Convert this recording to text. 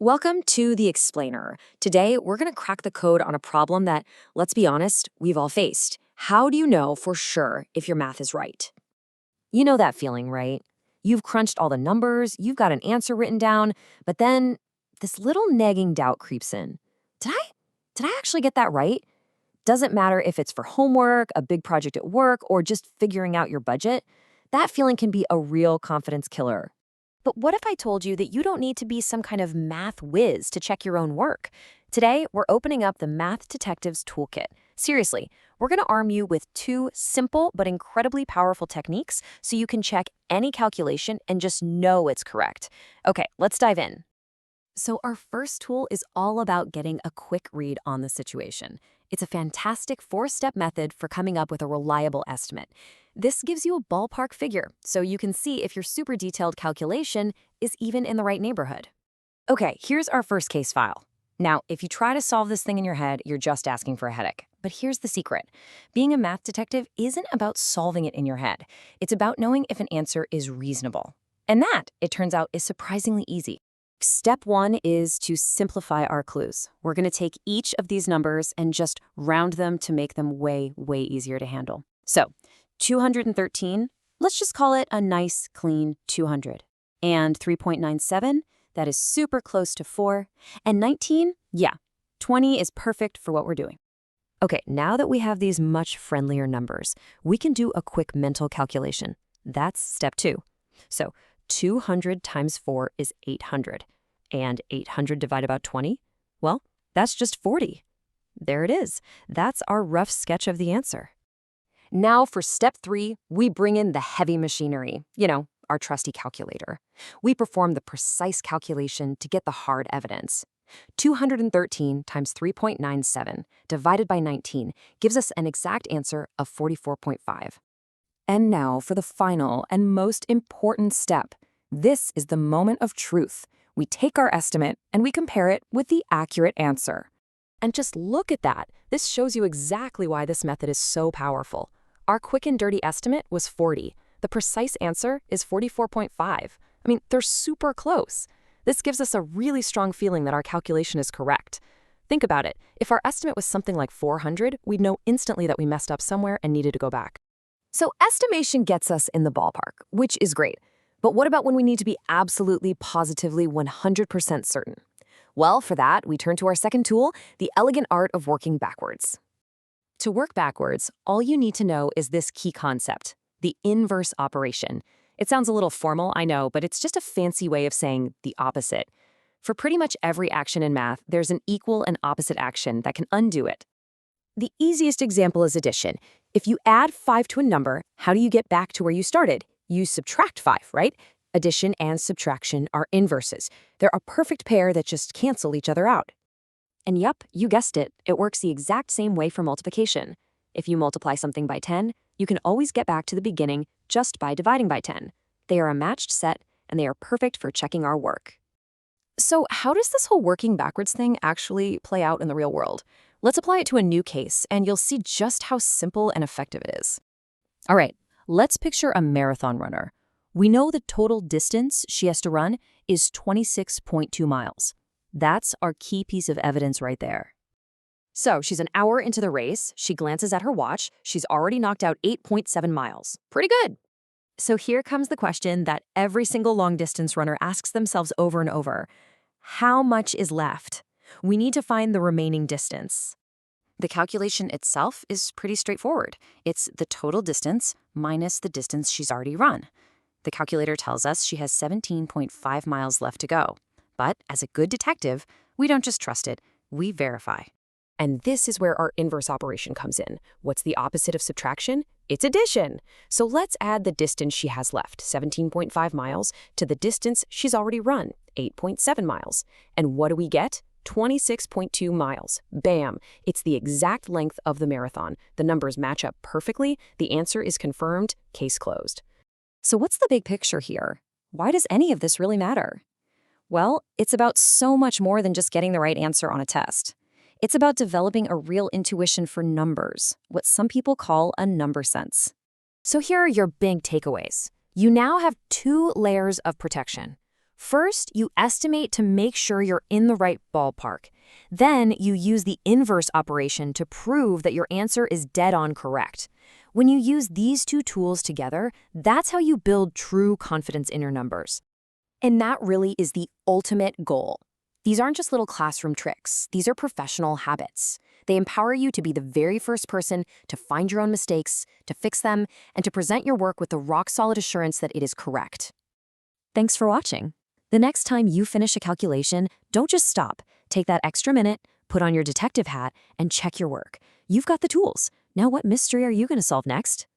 Welcome to The Explainer. Today, we're going to crack the code on a problem that, let's be honest, we've all faced. How do you know for sure if your math is right? You know that feeling, right? You've crunched all the numbers, you've got an answer written down, but then this little nagging doubt creeps in. Did I did I actually get that right? Doesn't matter if it's for homework, a big project at work, or just figuring out your budget. That feeling can be a real confidence killer. But what if I told you that you don't need to be some kind of math whiz to check your own work? Today, we're opening up the Math Detectives Toolkit. Seriously, we're going to arm you with two simple but incredibly powerful techniques so you can check any calculation and just know it's correct. Okay, let's dive in. So our first tool is all about getting a quick read on the situation. It's a fantastic four-step method for coming up with a reliable estimate. This gives you a ballpark figure, so you can see if your super detailed calculation is even in the right neighborhood. Okay, here's our first case file. Now, if you try to solve this thing in your head, you're just asking for a headache. But here's the secret. Being a math detective isn't about solving it in your head. It's about knowing if an answer is reasonable. And that, it turns out, is surprisingly easy. Step one is to simplify our clues. We're going to take each of these numbers and just round them to make them way, way easier to handle. So, 213, let's just call it a nice, clean 200. And 3.97, that is super close to 4. And 19, yeah, 20 is perfect for what we're doing. Okay, now that we have these much friendlier numbers, we can do a quick mental calculation. That's step two. So, 200 times 4 is 800. And 800 divided by 20? Well, that's just 40. There it is. That's our rough sketch of the answer. Now for step three, we bring in the heavy machinery. Our trusty calculator. We perform the precise calculation to get the hard evidence. 213 times 3.97 divided by 19 gives us an exact answer of 44.5. And now for the final and most important step. This is the moment of truth. We take our estimate and we compare it with the accurate answer. And just look at that. This shows you exactly why this method is so powerful. Our quick and dirty estimate was 40. The precise answer is 44.5. They're super close. This gives us a really strong feeling that our calculation is correct. Think about it. If our estimate was something like 400, we'd know instantly that we messed up somewhere and needed to go back. So estimation gets us in the ballpark, which is great. But what about when we need to be absolutely, positively, 100% certain? Well, for that, we turn to our second tool, the elegant art of working backwards. To work backwards, all you need to know is this key concept, the inverse operation. It sounds a little formal, I know, but it's just a fancy way of saying the opposite. For pretty much every action in math, there's an equal and opposite action that can undo it. The easiest example is addition. If you add 5 to a number, how do you get back to where you started? You subtract 5, right? Addition and subtraction are inverses. They're a perfect pair that just cancel each other out. And yup, you guessed it, it works the exact same way for multiplication. If you multiply something by 10, you can always get back to the beginning just by dividing by 10. They are a matched set, and they are perfect for checking our work. So how does this whole working backwards thing actually play out in the real world? Let's apply it to a new case, and you'll see just how simple and effective it is. All right, let's picture a marathon runner. We know the total distance she has to run is 26.2 miles. That's our key piece of evidence right there. So she's an hour into the race. She glances at her watch. She's already knocked out 8.7 miles. Pretty good. So here comes the question that every single long-distance runner asks themselves over and over. How much is left? We need to find the remaining distance. The calculation itself is pretty straightforward. It's the total distance minus the distance she's already run. The calculator tells us she has 17.5 miles left to go. But as a good detective, we don't just trust it, we verify. And this is where our inverse operation comes in. What's the opposite of subtraction? It's addition. So let's add the distance she has left, 17.5 miles, to the distance she's already run, 8.7 miles. And what do we get? 26.2 miles. Bam! It's the exact length of the marathon. The numbers match up perfectly. The answer is confirmed. Case closed. So what's the big picture here? Why does any of this really matter? Well, it's about so much more than just getting the right answer on a test. It's about developing a real intuition for numbers, what some people call a number sense. So here are your big takeaways. You now have 2 layers of protection. First, you estimate to make sure you're in the right ballpark. Then, you use the inverse operation to prove that your answer is dead on correct. When you use these two tools together, that's how you build true confidence in your numbers. And that really is the ultimate goal. These aren't just little classroom tricks. These are professional habits. They empower you to be the very first person to find your own mistakes, to fix them, and to present your work with the rock-solid assurance that it is correct. Thanks for watching. The next time you finish a calculation, don't just stop. Take that extra minute, put on your detective hat, and check your work. You've got the tools. Now what mystery are you going to solve next?